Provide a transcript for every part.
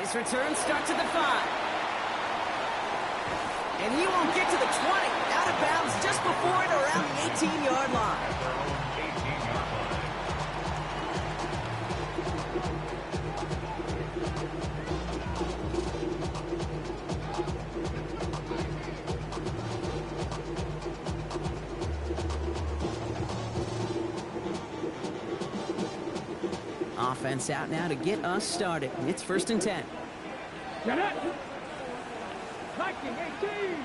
His return starts at the 5. And he won't get to the 20. Out of bounds just before it around the 18-yard line. Offense out now to get us started. It's 1st and 10. Get it. Viking 18.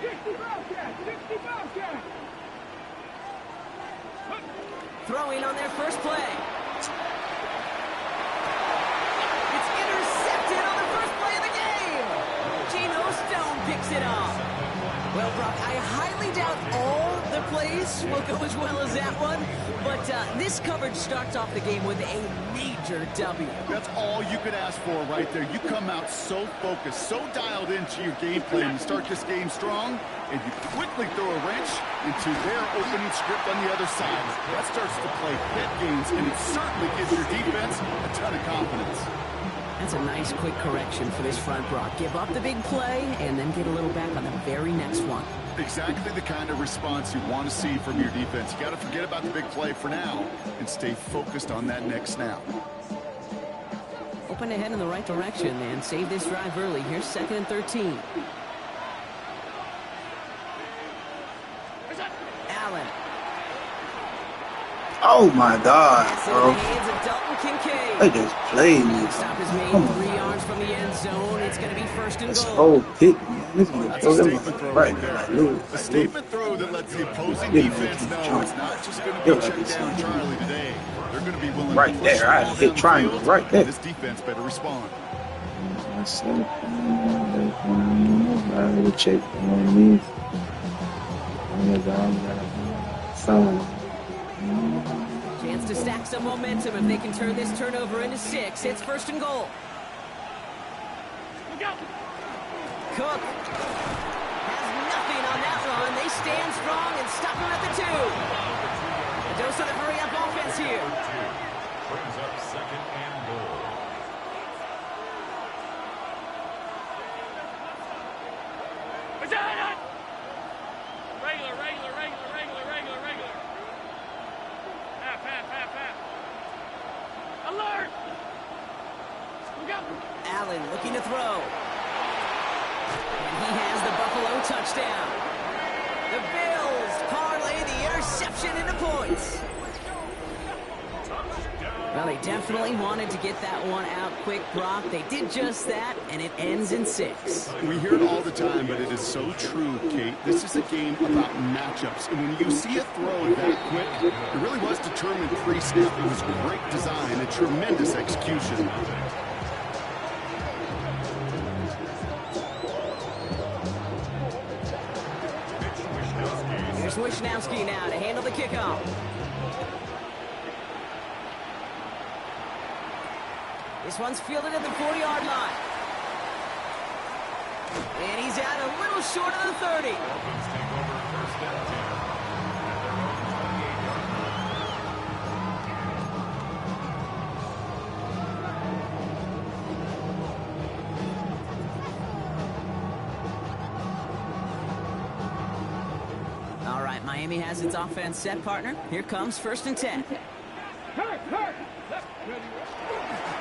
60 Bobcats. 60 Bobcats. Throwing on their first play. It's intercepted on the first play of the game. Geno Stone picks it off. Well, Brock, I highly doubt all the plays will go as well as that one, but this coverage starts off the game with a major W. That's all you could ask for right there. You come out so focused, so dialed into your game plan. You start this game strong, and you quickly throw a wrench into their opening script on the other side. That starts to play head games, and it certainly gives your defense a ton of confidence. That's a nice quick correction for this front, Brock. Give up the big play and then get a little back on the very next one. Exactly the kind of response you want to see from your defense. You got to forget about the big play for now and stay focused on that next snap. Open ahead in the right direction and save this drive early. Here's 2nd and 13. Allen. Oh my God, bro. They just played me. Stop is made 3 yards from the end zone. It's going to be 1st and This goal. whole pick, man. This is That's a statement throw right there. Like, A statement throw that lets the opposing defense know it's not just going to be check down Charlie today. They're going to be willing right to push there. I hit triangle right there. This defense better respond. Check on me. Chance to stack some momentum if they can turn this turnover into 6. It's 1st and goal. Cook has nothing on that run. They stand strong and stop him at the 2. A dose of the hurry-up offense here. Brings up 2nd and goal. Regular. Half. Alert! Allen looking to throw. And he has the Buffalo touchdown. The Bills parlay the interception into points. Well, they definitely wanted to get that one out quick, Brock. They did just that, and it ends in 6. We hear it all the time, but it is so true, Kate. This is a game about matchups. And when you see a throw that quick, it really was determined pre-snap. It was great design and tremendous execution. Here's Wishnowski now to handle the kickoff. This one's fielded at the 40-yard line. And he's out a little short of the 30. Dolphins take over 1st and 10. All right, Miami has its offense set, partner. Here comes 1st and 10. Hurt.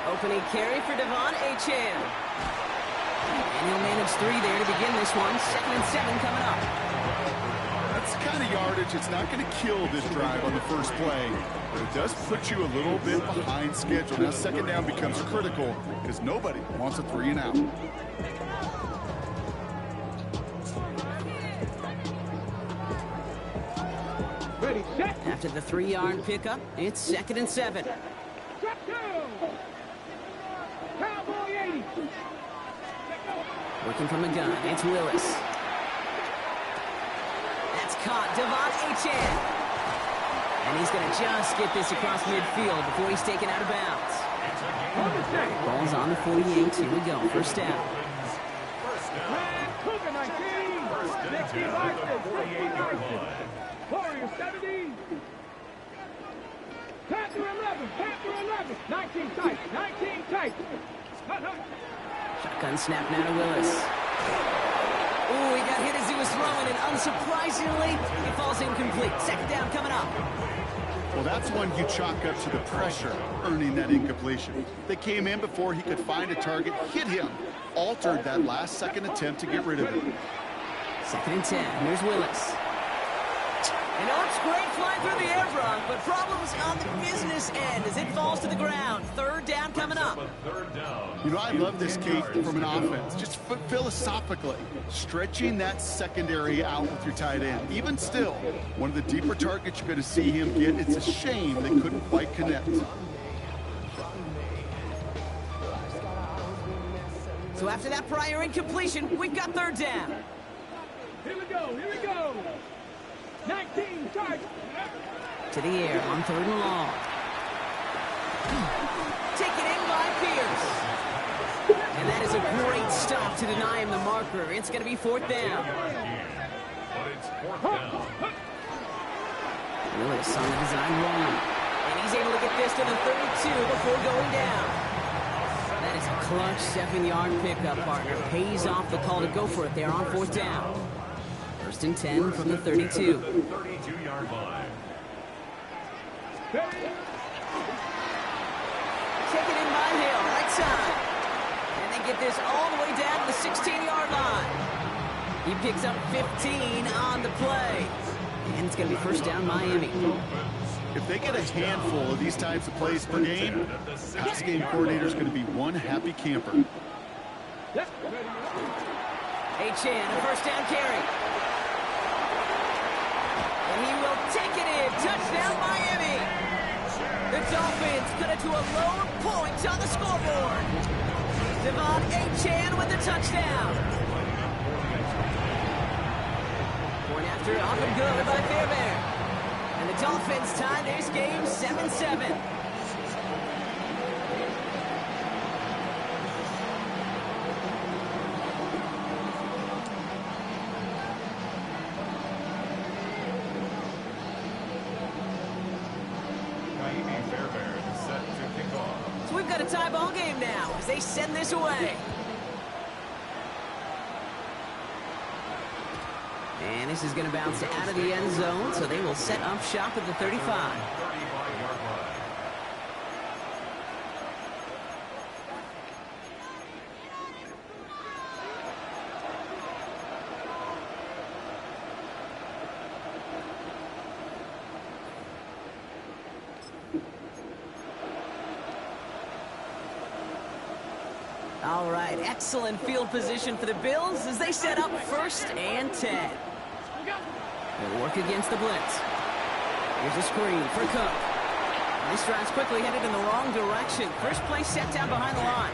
Opening carry for Devon Achane. And he'll manage 3 there to begin this one. 2nd and 7 coming up. That's the kind of yardage. It's not going to kill this drive on the first play, but it does put you a little bit behind schedule. Now 2nd down becomes critical because nobody wants a 3 and out. Ready, set. After the 3-yard pickup, it's 2nd and 7. Drop down. Cowboy 80. Working from the gun, it's Willis. That's caught, Devon Achane. And he's going to just get this across midfield before he's taken out of bounds. Ball's on the 48. Here we go, 1st down. Cougar 19. 60 Boston. Warrior 70. Panther 11. 19 tight. Shotgun snap now to Willis. Ooh, he got hit as he was throwing, and unsurprisingly, it falls incomplete. Second down coming up. Well, that's one you chalk up to the pressure, earning that incompletion. They came in before he could find a target, hit him, altered that last-second attempt to get rid of him. 2nd and 10. Here's Willis. And it's great flying through the air, Brock, but problems on the business end as it falls to the ground. 3rd down coming up. You know, I love this, Kate, from an offense. Just philosophically, stretching that secondary out with your tight end. Even still, one of the deeper targets you're going to see him get. It's a shame they couldn't quite connect. So after that prior incompletion, we've got 3rd down. Here we go, here we go. 19, charge. To the air on 3rd and long. Taken in by Pierce. And that is a great stop to deny him the marker. It's going to be 4th down. Willis on the design run. And he's able to get this to the 32 before going down. That is a clutch 7-yard pickup, partner. Pays off the call to go for it there on 4th down. 1st and 10 from the 32. 32-yard line. Taken in by Hill, right side. And they get this all the way down to the 16-yard line. He picks up 15 on the play. And it's going to be 1st down Miami. If they get a handful of these types of plays per game, this game coordinator is going to be one happy camper. Achane, a 1st down carry. And he will take it in. Touchdown, Miami. The Dolphins cut it to a lower point on the scoreboard. Devon Achane with the touchdown. Point after, off and good by Fairbairn. And the Dolphins tie this game 7-7. So we've got a tie ball game now as they send this away. And this is going to bounce out of the end zone, so they will set up shop at the 35. All right, excellent field position for the Bills as they set up 1st and 10. They'll work against the blitz. Here's a screen for Cook. This drive's quickly headed in the wrong direction. First play set down behind the line.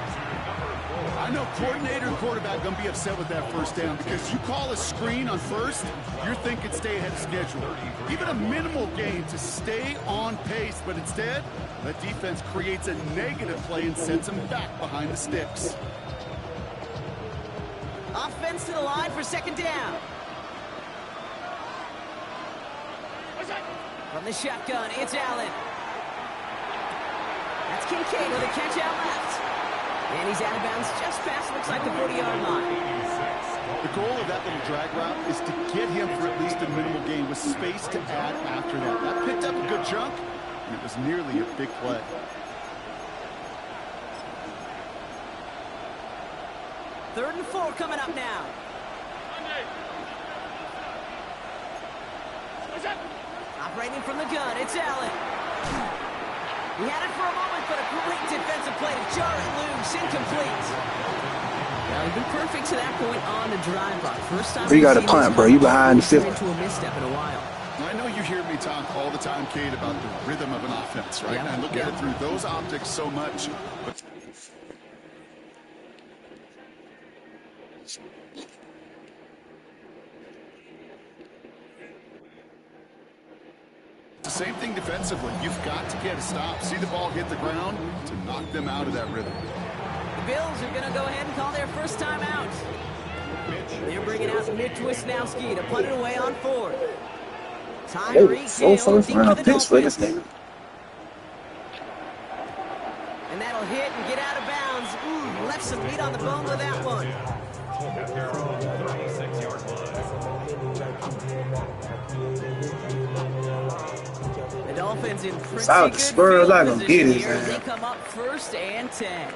I know coordinator and quarterback going to be upset with that 1st down because you call a screen on 1st, you're thinking stay ahead of schedule. Even a minimal gain to stay on pace, but instead, that defense creates a negative play and sends them back behind the sticks. Offense to the line for 2nd down. From the shotgun, it's Allen. That's Kincaid with a catch out left. And he's out of bounds just past, looks like the 40-yard line. The goal of that little drag route is to get him for at least a minimal gain with space to add after that. That picked up a good chunk, and it was nearly a big play. Third and 4 coming up now. Operating from the gun, it's Allen. He had it for a moment, but a great defensive play to jar it loose, incomplete. Well, he's been perfect to that point on the drive, Brock. First time you got a punt, bro. You behind the 50. Into a misstep in a while. I know you hear me talk all the time, Kate, about the rhythm of an offense, right? Yeah. And I look at it through those optics so much. But the same thing defensively. You've got to get a stop. See the ball hit the ground to knock them out of that rhythm. The Bills are going to go ahead and call their first time out. They're bringing out Mitch Wisnowski to punt it away on 4th. Hey, 4 first round picks for this nigga. And that'll hit and get out of bounds. Ooh, left some meat on the bone with that one. At their own 36-yard line. The Dolphins in pretty Solid good Spurs, field I gonna get position his here as they ass. come up 1st and 10.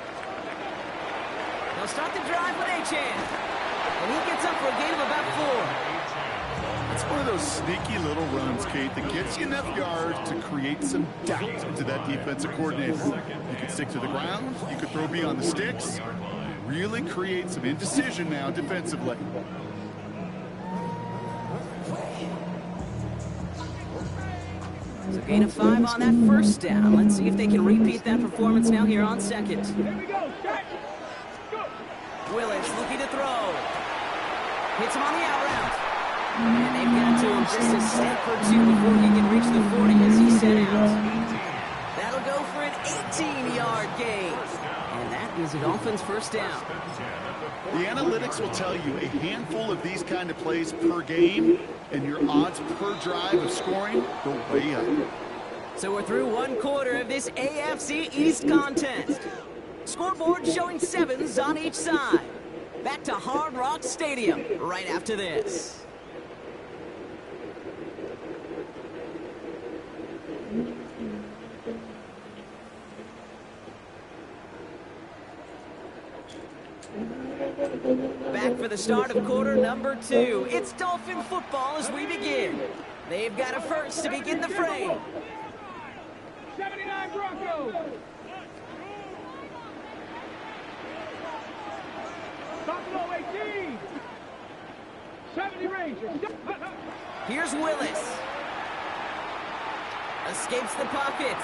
They'll start the drive with Achane. And he gets up for a gain of about 4. It's one of those sneaky little runs, Kate, that gets you enough yards to create some doubt into that defensive coordinator. You could stick to the ground, you could throw beyond the sticks, really create some indecision now defensively. So gain of 5 on that 1st down. Let's see if they can repeat that performance now here on 2nd. Here we go. Start. Go. Willis looking to throw. Hits him on the out route. And they've got to him just a step or 2 before he can reach the 40 as he set out. That'll go for an 18-yard gain. And that is the Dolphins' 1st down. The analytics will tell you a handful of these kind of plays per game, and your odds per drive of scoring go way up. So we're through 1 quarter of this AFC East contest. Scoreboard showing 7s on each side. Back to Hard Rock Stadium right after this. Back for the start of quarter number 2. It's Dolphin football as we begin. They've got a first to begin the frame. 79 Broncos. Buffalo 18. 70 Rangers. Here's Willis. Escapes the pocket.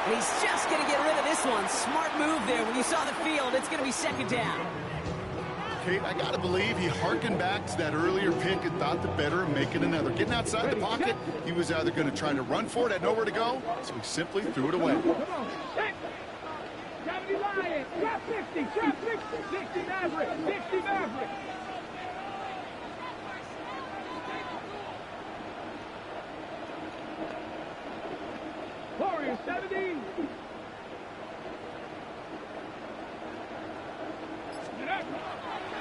And he's just going to get rid of this one. Smart move there. When you saw the field, it's going to be 2nd down. Kate, I got to believe he harkened back to that earlier pick and thought the better of making another. Getting outside the pocket, he was either going to try to run for it, had nowhere to go, so he simply threw it away. Come on. 70 Lions. Trap 50. Trap 60. 60 Maverick. 60 Maverick. Warriors 70.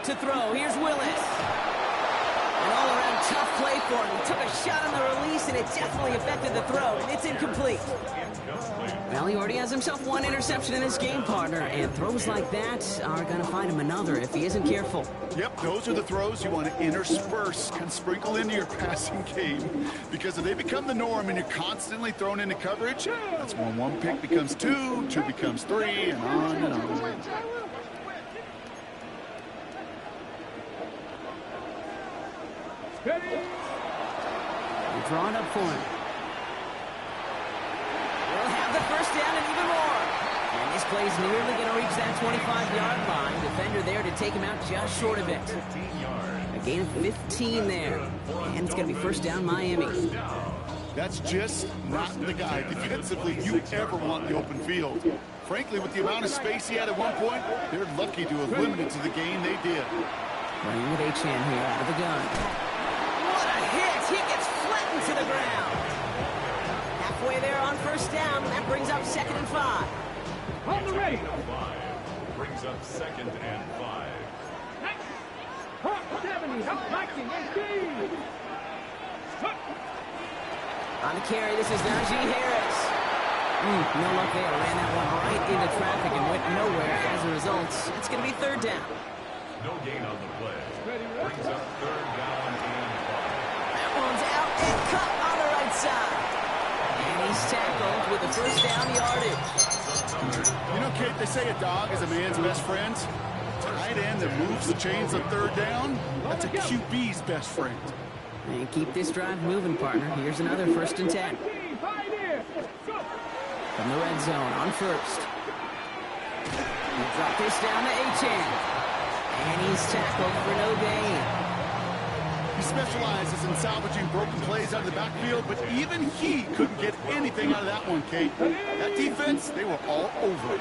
To throw, here's Willis. An all-around tough play for him. He took a shot on the release, and it definitely affected the throw, and it's incomplete. Well, he already has himself 1 interception in his game, partner, and throws like that are going to find him another if he isn't careful. Yep, those are the throws you want to intersperse and sprinkle into your passing game, because if they become the norm and you're constantly thrown into coverage, that's when 1 pick becomes 2, 2 becomes 3, and on and on. They're drawing up for him. They'll have the 1st down and even more. And this play's nearly going to reach that 25-yard line. Defender there to take him out just short of it. A gain of 15 there. And it's going to be 1st down Miami. That's just not the guy defensively you ever want in the open field. Frankly, with the amount of space he had at one point, they're lucky to have limited to the gain they did. Running with Achane here out of the gun. What a hit! He gets flattened to the ground. Halfway there on 1st down. That brings up 2nd and 5. On the ready. Brings up 2nd and 5. 70. Viking 18. On the carry, this is Najee Harris. No luck there. Ran that one right into traffic and went nowhere. As a result, it's going to be 3rd down. No gain on the play. Brings up 3rd down and 5. That one's out and cut on the right side. And he's tackled with the 1st down yardage. You know, Kate, they say a dog is a man's best friend. Tight end that moves the chains on 3rd down, that's a QB's best friend. And keep this drive moving, partner. Here's another 1st and 10. From the red zone on 1st. He'll drop this down to Achane. And he's tackled for no gain. He specializes in salvaging broken plays out of the backfield, but even he couldn't get anything out of that one, Kate. That defense, they were all over it.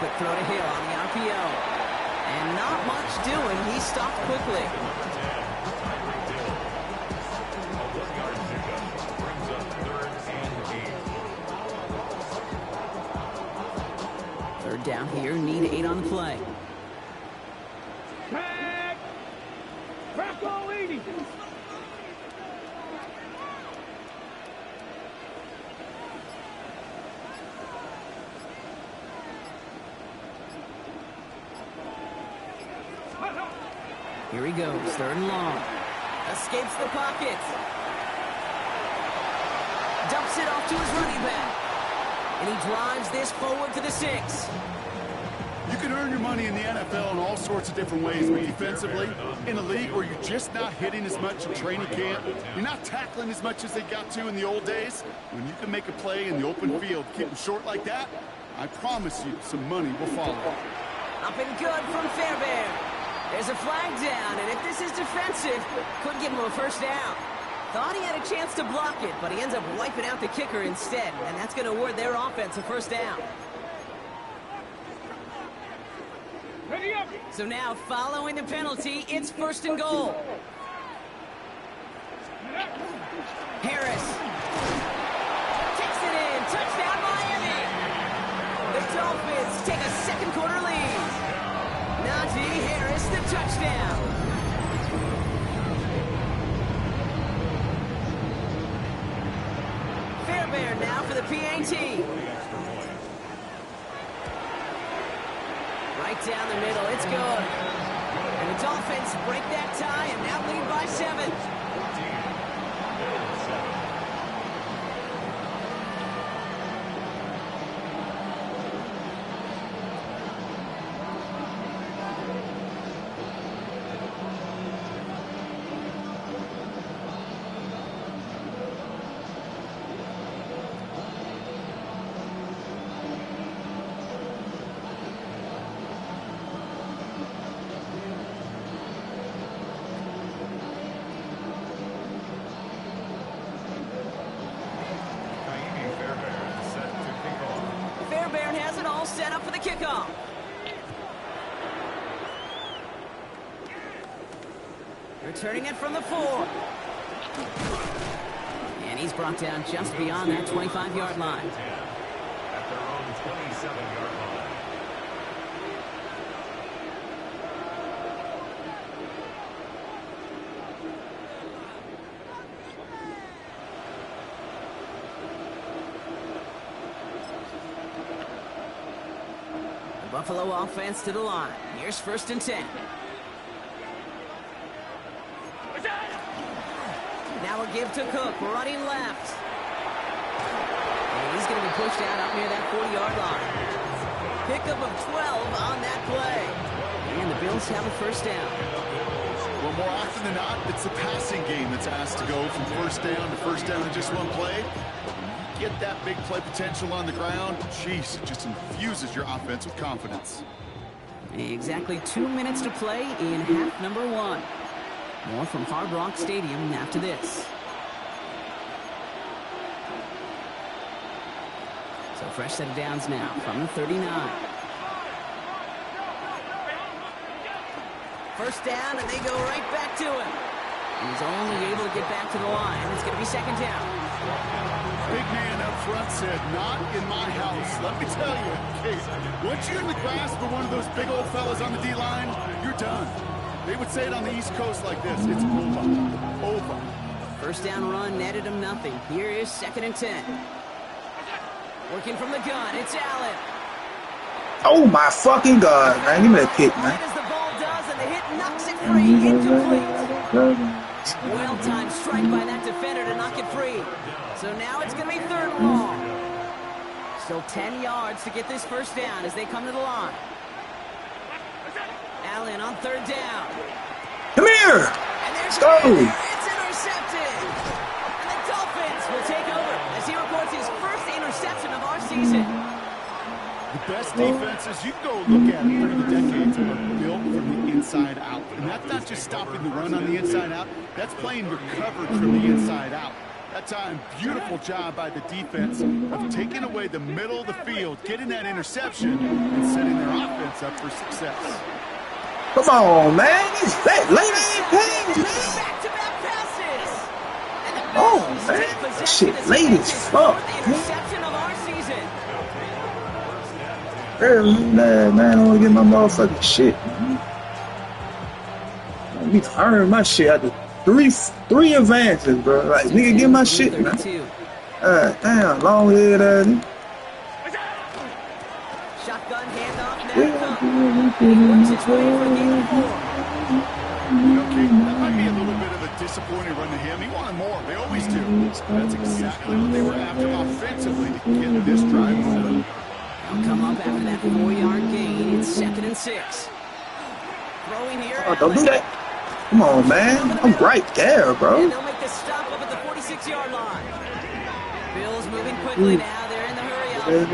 But throw to Hill on the RPO. And not much doing. He stopped quickly. Third down here, need 8 on the play. Tag. Crackle 80. Here he goes, 3rd and long. Escapes the pocket. Dumps it off to his running back. And he drives this forward to the 6. You can earn your money in the NFL in all sorts of different ways, but defensively, in a league where you're just not hitting as much in training camp, you're not tackling as much as they got to in the old days, when you can make a play in the open field, keep them short like that, I promise you some money will follow. Up and good from Fairbairn. There's a flag down, and if this is defensive, could give him a first down. Thought he had a chance to block it, but he ends up wiping out the kicker instead, and that's going to award their offense a first down. Ready up. So now, following the penalty, it's 1st and goal. Harris takes it in. Touchdown, Miami. The Dolphins take a second quarter lead. Najee Harris, the touchdown. Fairbairn now for the PAT. Right down the middle, it's good. And the Dolphins break that tie and now lead by 7. Fairbairn has it all set up for the kickoff. Returning it from the 4. And he's brought down just beyond that 25-yard line. At their own 27-yard line. Buffalo offense to the line. Here's 1st and 10. Now a give to Cook, running left. And he's going to be pushed out up near that 40-yard line. Pickup of 12 on that play. And the Bills have a first down. Well, more often than not, it's the passing game that's asked to go from first down to first down in just one play. Get that big play potential on the ground, jeez, it just infuses your offense with confidence. Exactly 2 minutes to play in half number 1. More from Hard Rock Stadium after this. So fresh set of downs now from the 39. First down, and they go right back to him. He's only able to get back to the line. It's going to be 2nd down. Big man up front said, not in my house. Let me tell you, Case, once you're in the grasp of one of those big old fellas on the D-line, you're done. They would say it on the East Coast like this, it's over. Over. First down run netted him nothing. Here is 2nd and 10. Working from the gun, it's Allen. Oh my fucking God, man. Give me that kick, man. Right as the ball does, and the hit knocks it free, incomplete. Well-timed strike by that defender to knock it free. So now it's going to be 3rd and long. Still 10 yards to get this first down as they come to the line. Allen on 3rd down. Come here. And there's Go. It's intercepted. And the Dolphins will take over as he records his first interception of our season. The best defenses, you go look at it through the decades, are built from the inside out. And that's not just stopping the run on the inside out. That's playing recovered from the inside out. That time, beautiful job by the defense of taking away the middle of the field, getting that interception, and setting their offense up for success. Come on, man. It's that late ain't paying, man. Back-to-back passes. And the Oh, Bills man. take That possession shit as late they as get fuck, the man. interception of our season. Man, I don't want to get my motherfucking shit. Me earn my shit after three advances, bro. Like, nigga, get my shit, man. Damn, long head ass. Shotgun handoff now. He works his way for game 4. Okay, that might be a little bit of a disappointing run to him. He wanted more. They always do. That's exactly what they were after offensively to get this drive moving. They'll come up after that 4-yard gain. It's 2nd and 6. Throwing here. Oh, don't do that. Come on, man. I'm right there, bro. And they'll make the stop up at the 46-yard line. Bills moving quickly now. They're in the hurry up. Throwing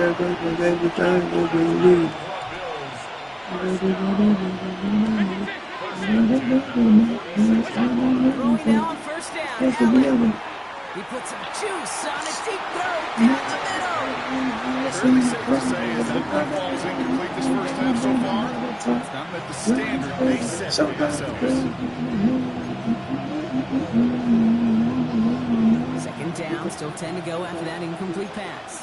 now on 1st down. Allen. He puts some juice on a deep throw down the middle. Fairly safe to say is that one ball's incomplete this first half so far. It's not met the standard they set for themselves. 2nd down, still 10 to go after that incomplete pass.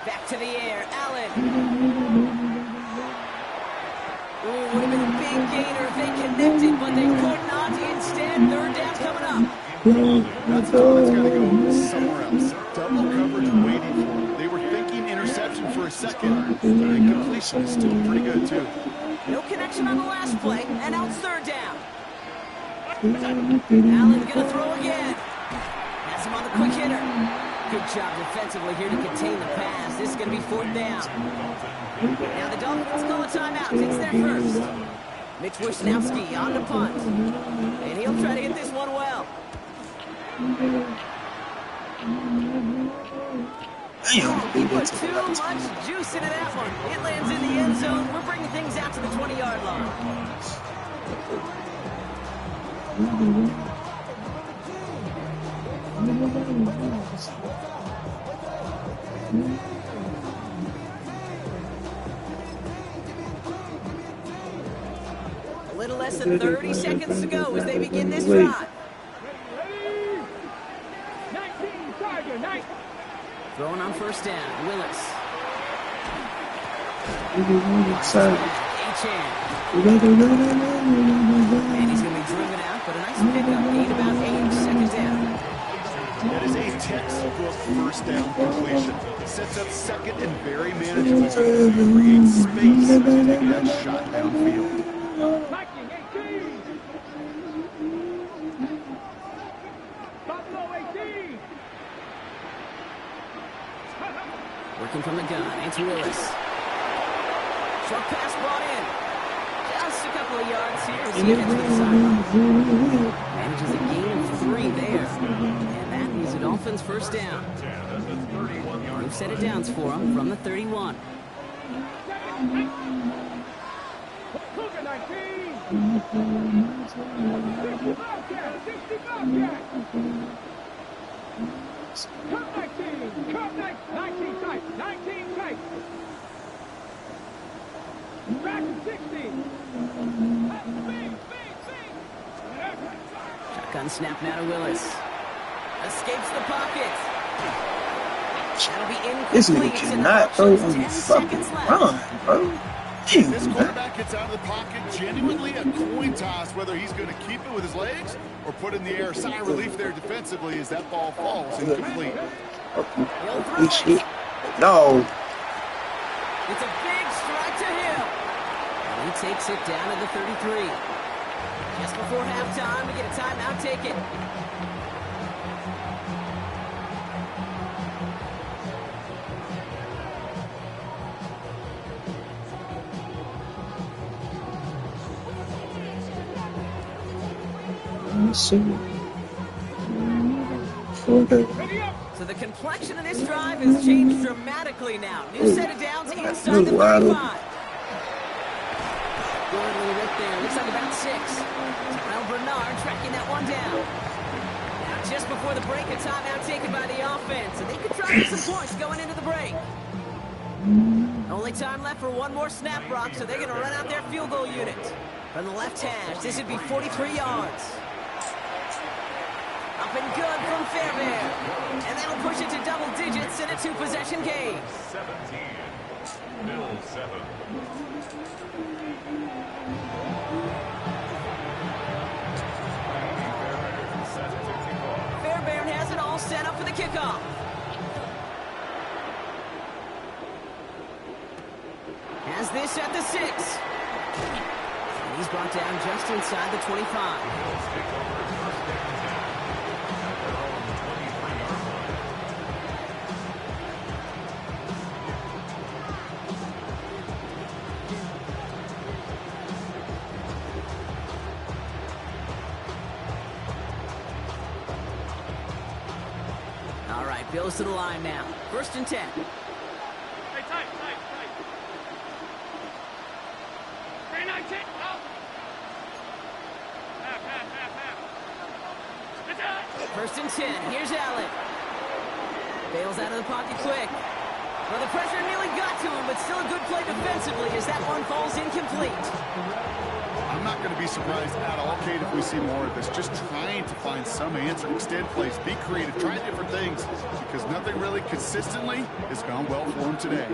Back to the air, Allen. Ooh, would have been a big gainer if they connected, but they could not. Instead, 3rd down coming up. That's got to go somewhere else. Double coverage waiting for them. They were thinking interception for a second. Their incompletion is still pretty good, too. No connection on the last play, and now it's 3rd down. Allen gonna throw again. Has him on the quick hitter. Good job defensively here to contain the pass. This is gonna be 4th down. Now the Dolphins call a timeout. It's their first. Mitch Wisnowski on the punt. And he'll try to hit this one well. Damn, He put too much juice into that one. It lands in the end zone. We're bringing things out to the 20-yard line. A little less than 30 seconds to go as they begin this drive. Throwing on 1st down, Willis. And he's going to be driven out, but a nice pickup. Gain about 8, 2nd down. That is a textbook 1st down completion. Sets up 2nd and very manageable. Creates space to take that shot downfield. Working from the gun, it's Willis. Short pass brought in. Just a couple of yards here as he gets to the sideline. Manages a gain of 3 there. And that is the Dolphins' 1st down. They've set it downs for him from the 31. Cut 19 tight, 19 tight. Back to 60. Shotgun snap now to Willis. Escapes the pocket. That'll be incomplete. This nigga cannot throw on the fucking run, bro. This quarterback gets out of the pocket, genuinely a coin toss whether he's going to keep it with his legs or put it in the air. Sigh of relief there defensively as that ball falls incomplete. No. It's a big strike to him. And he takes it down to the 33. Just before halftime, we get a timeout taken. So the complexion of this drive has changed dramatically now. New set of downs inside the 35. Good little rip there. Looks like about 6. Well, Bernard tracking that one down. Now just before the break, a timeout taken by the offense. And they could try to get some points going into the break. Only time left for one more snap, Brock, so they're going to run out their field goal unit. From the left hash, this would be 43 yards. Up and good from Fairbairn. And that'll push it to double digits in a 2-possession game. 17. Middle 7. Fairbairn has it all set up for the kickoff. Has this at the 6. And he's brought down just inside the 25. All right, Bills to the line now. 1st and 10. Hey, tight. Hey, 19. Out. Half. It's out. 1st and 10. Here's Allen. Bails out of the pocket quick. Well, the pressure nearly got to him, but still a good play defensively as that one falls incomplete. I'm not going to be surprised at all, Kate, if we see more of this. Just trying to find some answer, extend plays, be creative, try different things, because nothing really consistently has gone well for him today.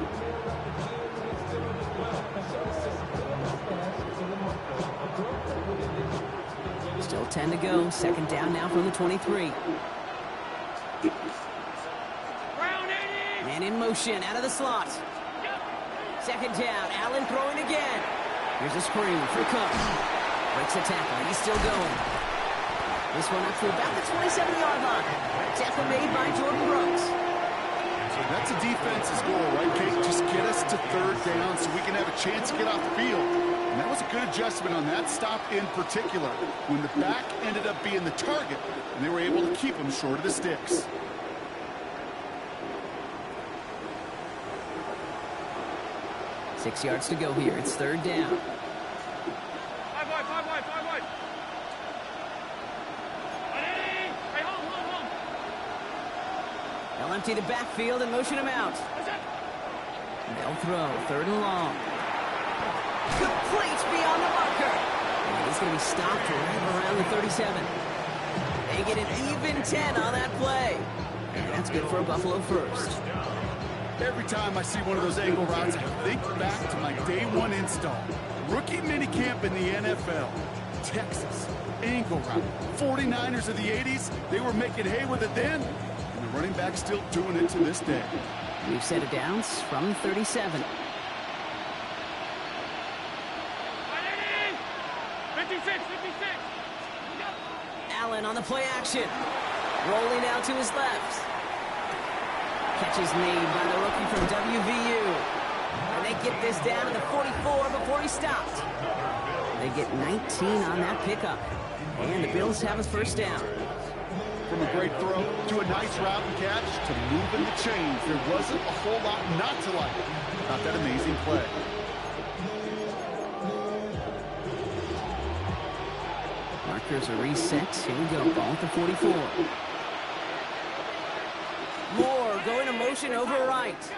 Still 10 to go. 2nd down now from the 23. And in motion, out of the slot. 2nd down, Allen throwing again. Here's a screen for Cook. Breaks the tackle. He's still going. This one up to about the 27-yard line. Tackle made by Jordan Brooks. So that's a defense's goal, right, Kate? Just get us to 3rd down so we can have a chance to get off the field. And that was a good adjustment on that stop in particular, when the back ended up being the target, and they were able to keep him short of the sticks. Six yards to go here. It's 3rd down. 5 wide. Hey, hold. They'll empty the backfield and motion him out. They'll throw. 3rd and long. Complete beyond the marker. And he's going to be stopped right around the 37. They get an even 10 on that play. And that's good for a Buffalo first. Every time I see one of those angle routes, I think back to my day 1 install. Rookie minicamp in the NFL. Texas, angle route. 49ers of the 80s, they were making hay with it then, and the running back's still doing it to this day. We've set it down from 37. 56. Allen on the play action. Rolling out to his left. Catch is made by the rookie from WVU. And they get this down to the 44 before he stopped. They get 19 on that pickup. And the Bills have a 1st down. From a great throw to a nice route and catch to moving the chains, there wasn't a whole lot not to like about that amazing play. Markers are reset. Here we go. Ball at the 44. Moore going to motion over right.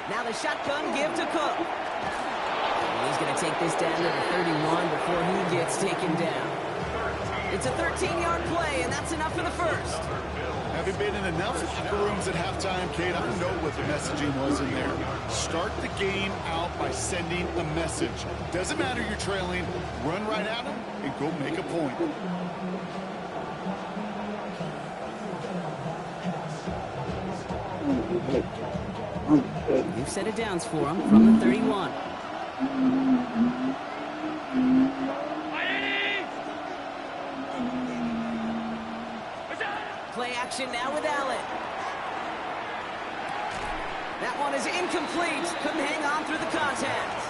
Now the shotgun give to Cook. And he's going to take this down to the 31 before he gets taken down. It's a 13-yard play, and that's enough for the 1st. Having been in enough locker rooms at halftime, Kate, I know what the messaging was in there. Start the game out by sending a message. Doesn't matter you're trailing, run right at them and go make a point. You've set it downs for him from the 31. Play action now with Allen. That one is incomplete. Couldn't hang on through the contact.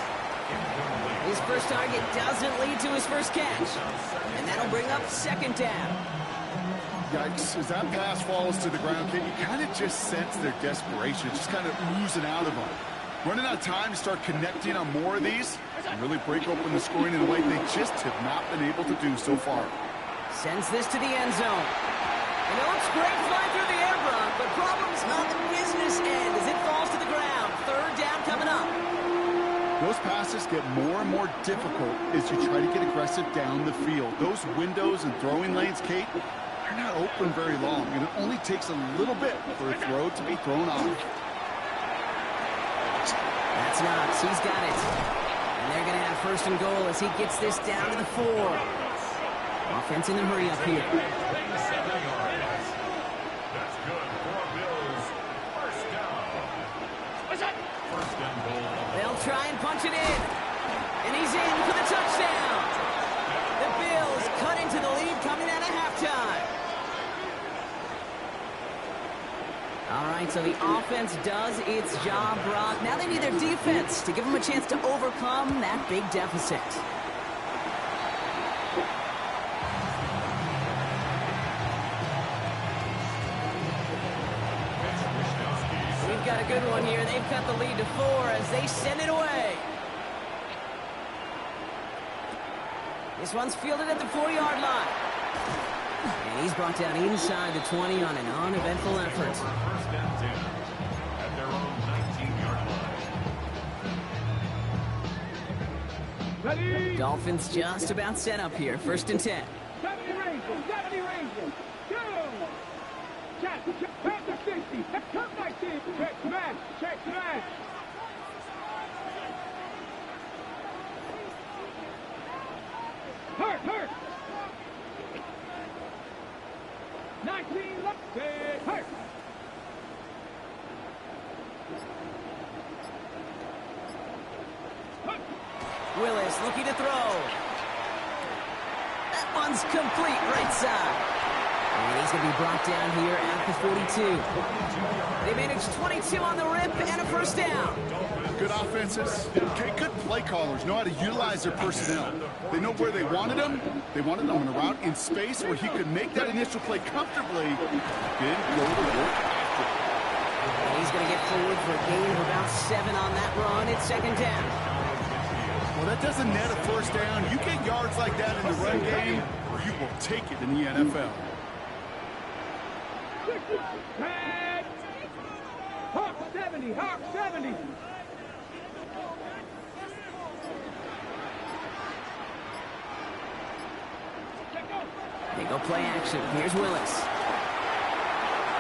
His first target doesn't lead to his first catch. And that'll bring up 2nd down. Yikes, as that pass falls to the ground, Kate, you kind of just sense their desperation, just kind of oozing out of them. Running out of time to start connecting on more of these and really break open the scoring in a way they just have not been able to do so far. Sends this to the end zone. And it looks great flying through the air, Brock, but problems on the business end as it falls to the ground. 3rd down coming up. Those passes get more and more difficult as you try to get aggressive down the field. Those windows and throwing lanes, Kate, they're not open very long, and it only takes a little bit for a throw to be thrown off. That's Knox. He's got it. And they're going to have first and goal as he gets this down to the 4. Offense in a hurry up here. That's good for Bills. First down. First and goal. They'll try and punch it in. And he's in for the touchdown. The Bills cut into the lead coming out of halftime. All right, so the offense does its job, Brock. Now they need their defense to give them a chance to overcome that big deficit. We've got a good one here. They've cut the lead to 4 as they send it away. This one's fielded at the 4-yard line. And he's brought down inside the 20 on an uneventful effort. First and 10 at their own 19-yard line. Ready? Dolphins just about set up here. First and 10. 70 Rangers, 70 Rangers. Go! Check, pass the 60. Cut 19. Check smash, check smash. Hurt. 19 left. Hurt. Willis looking to throw. That one's complete right side. And he's going to be brought down here at the 42. They managed 22 on the rip and a first down. Good offenses, okay, good play callers know how to utilize their personnel. They know where they wanted them. They wanted them on a route in space where he could make that initial play comfortably, then go to work after. And he's going to get forward for a gain of about 7 on that run. It's second down. Well, that doesn't net a first down. You get yards like that in the run game, you will take it in the NFL. Hawk 70, Hawk 70. They go play action. Here's Willis.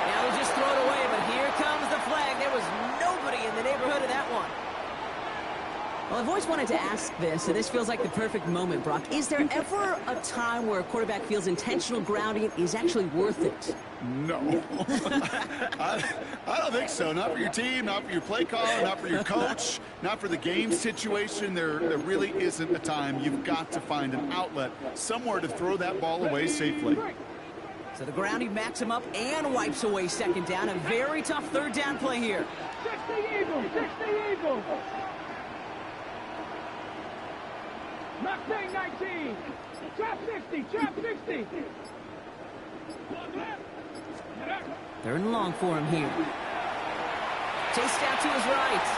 Now they'll just throw it away, but here comes the flag. There was nobody in the neighborhood of that one. Well, I've always wanted to ask this, and this feels like the perfect moment, Brock. Is there ever a time where a quarterback feels intentional grounding is actually worth it? No. I don't think so. Not for your team, not for your play caller, not for your coach, not for the game situation. There really isn't a time. You've got to find an outlet, somewhere to throw that ball away safely. So the grounding backs him up and wipes away second down. A very tough third down play here. 60 Eagles, 60 Eagles. Mustang 19. Trap 60, trap 60. They're in long for him here. Chased out to his right.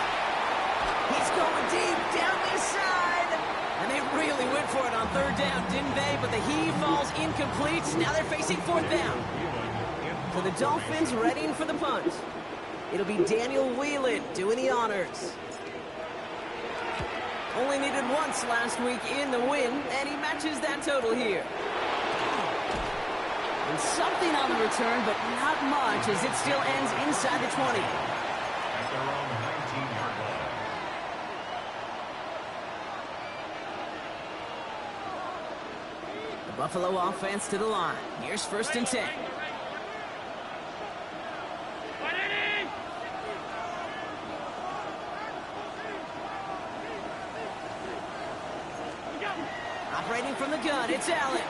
He's going deep down this side. And they really went for it on third down, didn't they? But the heave falls incomplete. Now they're facing fourth down. So the Dolphins readying for the punt. It'll be Daniel Whelan doing the honors. Only needed once last week in the win, and he matches that total here. And something on the return, but not much, as it still ends inside the 20. At their own 19-yard line. The Buffalo offense to the line. Here's first and 10. Operating from the gun, it's Allen.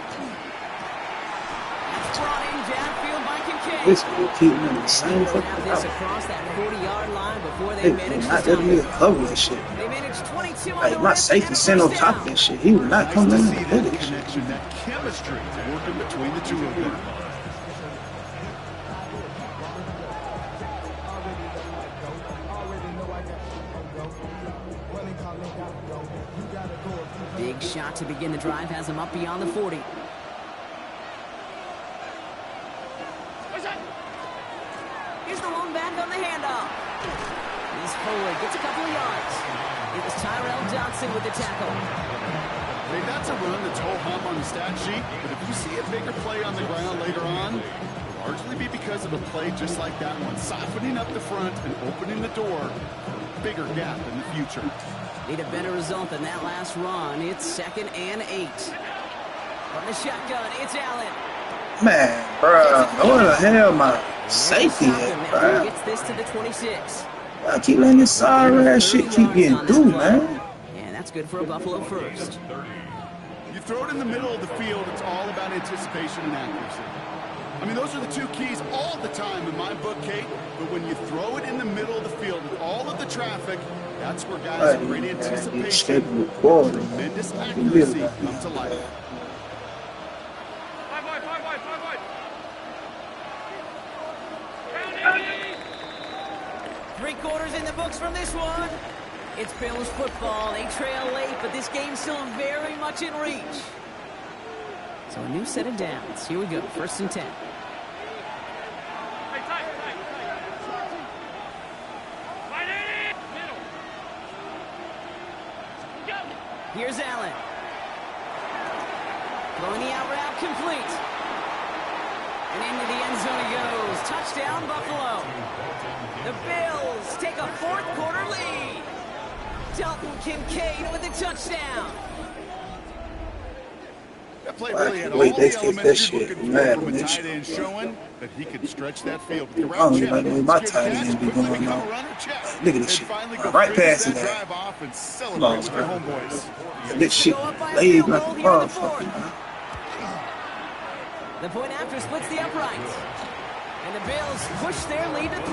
That's brought in downfield by Kincaid. This will keep them in the same fucking Have this route. across that 40-yard line before they They manage will to not stop let me it. cover this shit. They managed 22 on Like, the my rip safety and a sent on first top down. of that shit. He would not Nice come to in see and that finish. connection, that chemistry working between the two of them. Big shot to begin the drive has him up beyond the 40. Here's the lone back on the handoff. He's forward, gets a couple of yards. It was Tyrell Johnson with the tackle. Hey, that's a run that's ho-hum on the stat sheet, but if you see a bigger play on the ground later on, it'll largely be because of a play just like that one, softening up the front and opening the door for a bigger gap in the future. Need a better result than that last run. It's 2nd and 8. From the shotgun, it's Allen. Man, bro, what the hell my safety is, bro? Gets this to the 26. I keep letting this sorry ass shit keep getting through, man. And that's good for a Buffalo first. You throw it in the middle of the field, it's all about anticipation and accuracy. I mean, those are the two keys all the time in my book, Kate. But when you throw it in the middle of the field with all of the traffic, that's where guys with great anticipation and tremendous accuracy come to life. 3 quarters in the books from this one. It's Bills football. They trail late, but this game's still very much in reach. So a new set of downs. Here we go. 1st and 10. Here's Allen. Throwing the out route complete. And into the end zone he goes. Touchdown, Buffalo. The Bills take a 4th quarter lead. Dalton Kincaid with a touchdown. That play really had all the elements you're looking for from a tight end, showing that he could stretch that field. With the route check, my tight end be going on. Look at this shit. Right past it. Come on, bro. This shit laid like a motherfucker. The point after splits the uprights. And the Bills push their lead to 3.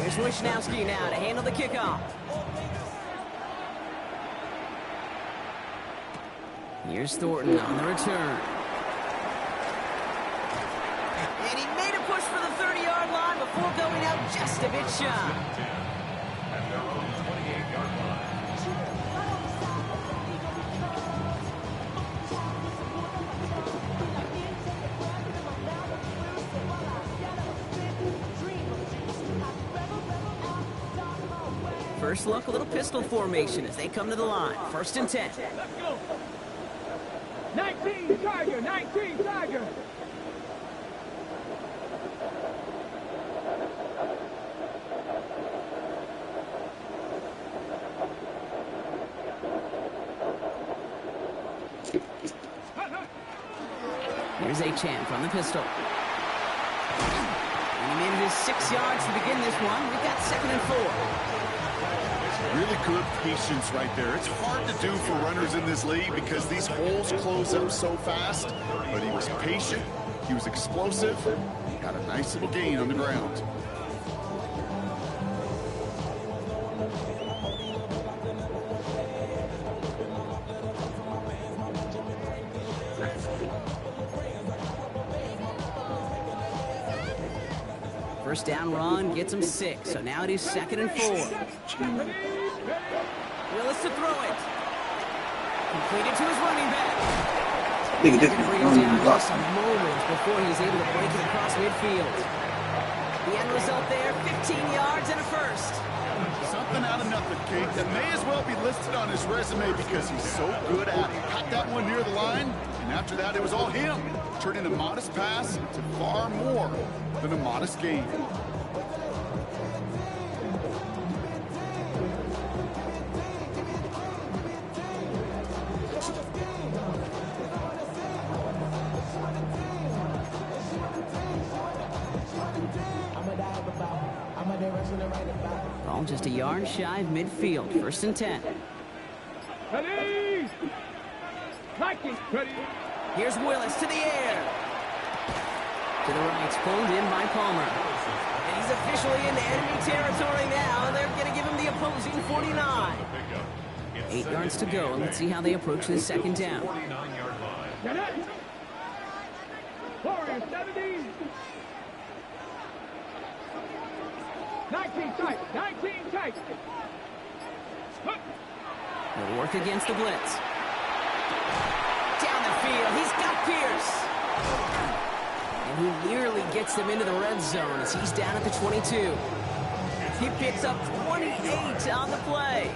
Here's Wishnowski now to handle the kickoff. Here's Thornton on the return. And he made a push for the 30-yard line before going out just a bit shy. First look, a little pistol formation as they come to the line. 1st and 10. Let's go. 19 Tiger, 19 Tiger. Here's Achane from the pistol. And he made it his 6 yards to begin this one. We've got 2nd and 4. Really good patience right there. It's hard to do for runners in this league because these holes close up so fast. But he was patient, he was explosive, got a nice little gain on the ground. First down run gets him 6, so now it is 2nd and 4. Willis to throw it. Completed to his running back. Look at this. Just moments before he was able to break it across midfield. The end result there, 15 yards and a first. Something out of nothing, Kate. That may as well be listed on his resume because he's so good at it. Caught that one near the line, and after that it was all him. Turning a modest pass to far more than a modest gain. Ball just a yard shy of midfield. 1st and 10. Ready. Ready. Here's Willis to the air. To the right, pulled in by Palmer. And he's officially into enemy territory now. They're going to give him the opposing 49. 8 yards to go. Let's see how they approach this 2nd down. 49-yard line. Warriors 70. 19 tight. 19 tight. He'll work against the blitz. Down the field, he's got Pierce. And he nearly gets them into the red zone as he's down at the 22. He picks up 28 on the play.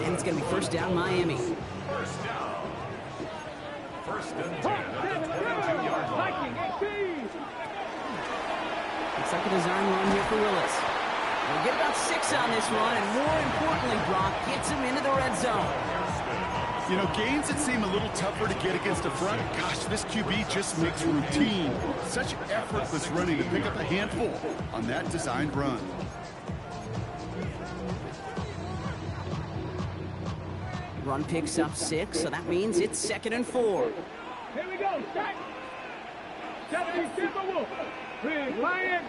And it's going to be first down, Miami. First down. First and 10 at the 22-yard line. Looks like a design run here for Willis. We'll get about 6 on this one, and more importantly, Brock gets him into the red zone. You know, games that seem a little tougher to get against the front, gosh, this QB just makes routine. Such effortless running to pick up a handful on that designed run. Run picks up 6, so that means it's 2nd and 4. Here we go, set. 70 Timberwolf. Big Lion.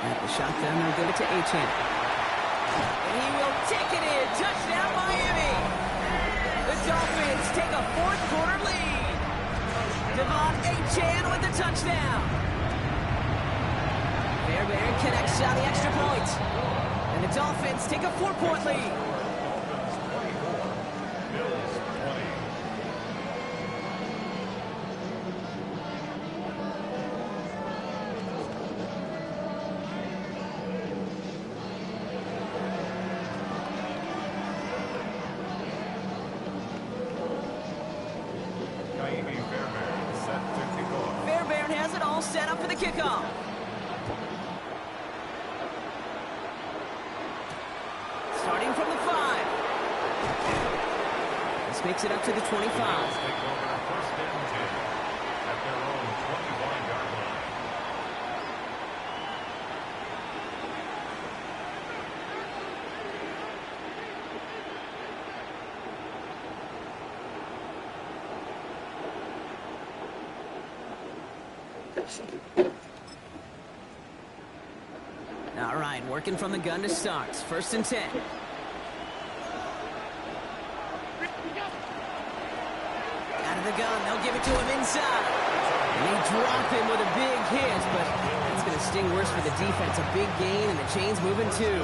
At the shotgun, they'll give it to Achane. And he will take it in. Touchdown, Miami. The Dolphins take a fourth-quarter lead. Devon Achane with the touchdown. Fairbairn connects on the extra point. And the Dolphins take a 4-point lead. Fairbairn has it all set up for the kickoff. Starting from the 5. This makes it up to the 25. All right, working from the gun to start. 1st and 10. Out of the gun, they'll give it to him inside. And they drop him with a big hit, but that's going to sting worse for the defense. A big gain, and the chain's moving too.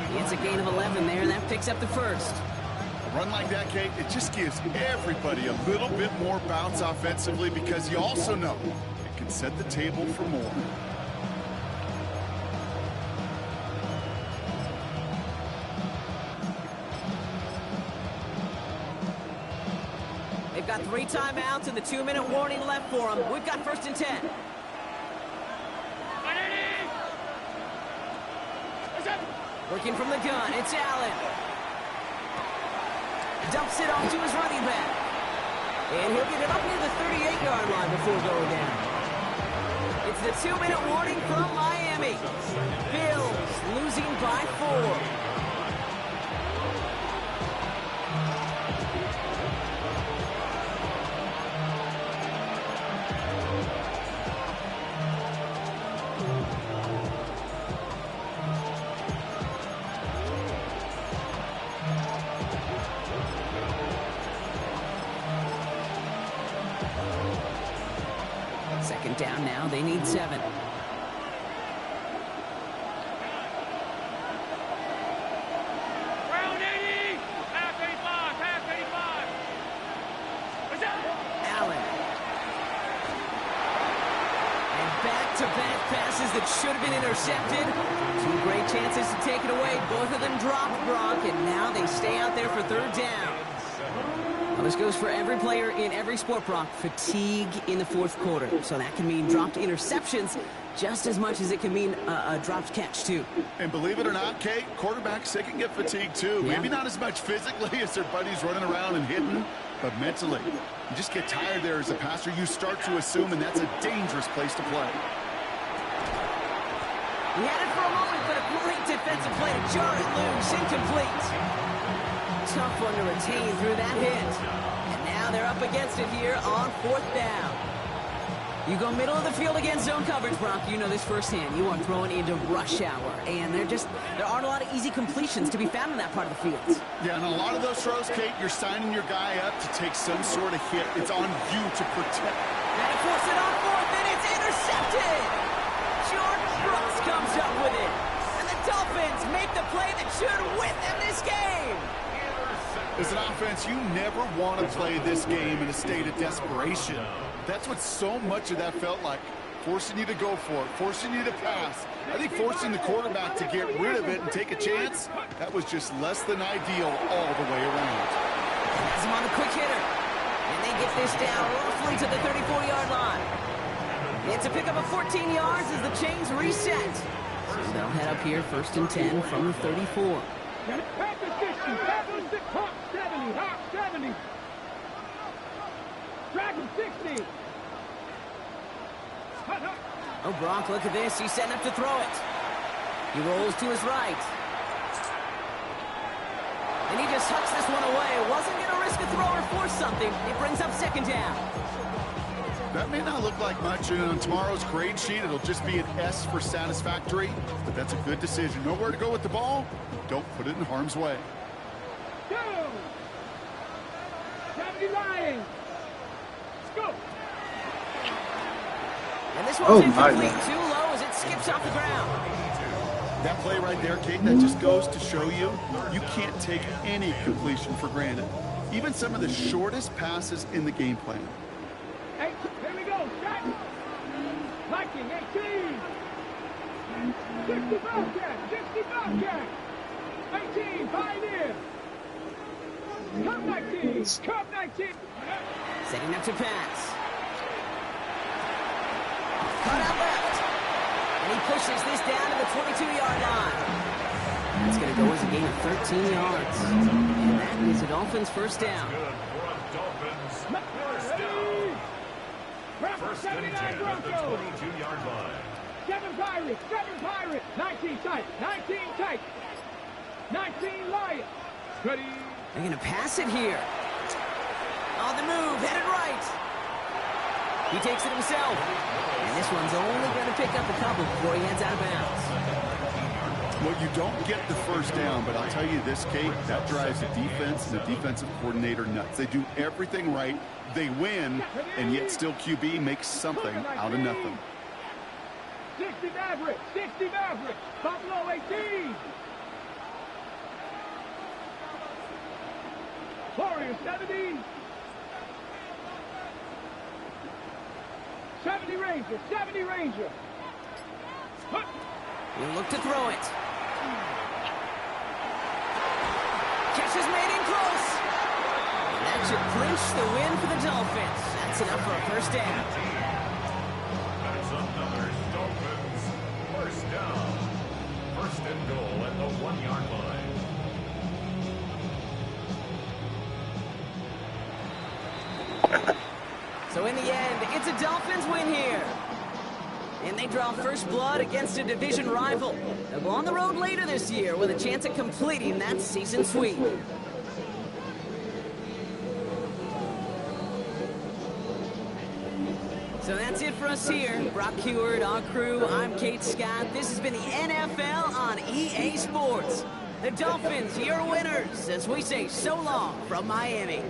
He gets a gain of 11 there, and that picks up the 1st. A run like that, Kate, it just gives everybody a little bit more bounce offensively because you also know it can set the table for more. They've got 3 timeouts and the 2-minute warning left for them. We've got 1st and 10. Working from the gun, it's Allen. Dumps it off to his running back. And he'll get it up near the 38-yard line before going down. It's the 2-minute warning from Miami. Bills losing by 4. Second down now, they need 7. Round 80. Half 85. Half 85. What's up? Allen. And back-to-back passes that should have been intercepted. 2 great chances to take it away. Both of them dropped, Brock, and now they stay out there for 3rd down. Well, this goes for every player in every sport, Brock. Fatigue in the 4th quarter. So that can mean dropped interceptions just as much as it can mean a dropped catch, too. And believe it or not, Kate, quarterbacks, they can get fatigued, too. Yeah. Maybe not as much physically as their buddies running around and hitting, but mentally. You just get tired there as a passer. You start to assume, and that's a dangerous place to play. He had it for a moment, but a great defensive play to jar it loose. Incomplete. Tough one to retain through that hit. And now they're up against it here on 4th down. You go middle of the field against zone coverage, Brock. You know this firsthand. You are throwing into rush hour. And there aren't a lot of easy completions to be found in that part of the field. Yeah, and a lot of those throws, Kate, you're signing your guy up to take some sort of hit. It's on you to protect. And it forces it on 4th, and it's intercepted. Jordan Brooks comes up with it. And the Dolphins make the play that should win them this game. As an offense, you never want to play this game in a state of desperation. That's what so much of that felt like. Forcing you to go for it, forcing you to pass. I think forcing the quarterback to get rid of it and take a chance, that was just less than ideal all the way around. Has him on the quick hitter. And they get this down roughly to the 34-yard line. It's a pickup of 14 yards as the chains reset. So they'll head up here, 1st and 10 from the 34. Back to 60, back to 60, hop 70, hop 70. Dragon 60. Oh, Brock, look at this. He's setting up to throw it. He rolls to his right. And he just hucks this one away. Wasn't going to risk a throw or force something. It brings up 2nd down. That may not look like much, and on tomorrow's grade sheet, it'll just be an S for satisfactory, but that's a good decision. Know where to go with the ball? Don't put it in harm's way. Go! 70 Lions. Let's go. And this one's incomplete, too low as it skips off the ground. That play right there, Kate, that just goes to show you, you can't take any completion for granted. Even some of the shortest passes in the game plan. Hey, here we go, shot. Viking, 18. 60 Bobcat, 60 Bobcat. 18, Pioneer. Cup 19, Cup 19. Setting up to pass. Cut out left. And he pushes this down to the 22-yard line. That's going to go as a gain of 13 yards. And that is a Dolphins 1st down. Good for a Dolphins first down. 1st and 10 at the 22-yard line. 7 Pirates, 19 tight, 19 tight. 19 Lions. Ready. They're going to pass it here. On the move, headed right. He takes it himself. And this one's only going to pick up a couple before he heads out of bounds. Well, you don't get the 1st down, but I'll tell you this, Kate, that drives the defense and the defensive coordinator nuts. They do everything right. They win, and yet still QB makes something out of nothing. 60 Mavericks, 60 Mavericks. Buffalo 18. Warriors 70. 70 Rangers, 70 Rangers. He'll look to throw it. Catch is made in close. And that should clinch the win for the Dolphins. That's enough for a 1st down. That's another Dolphins 1st down. 1st and goal at the 1-yard line. So in the end, it's a Dolphins win here. And they draw first blood against a division rival. They'll go on the road later this year with a chance at completing that season sweep. So that's it for us here. Brock Heward, our crew, I'm Kate Scott. This has been the NFL on EA Sports. The Dolphins, your winners, as we say so long from Miami.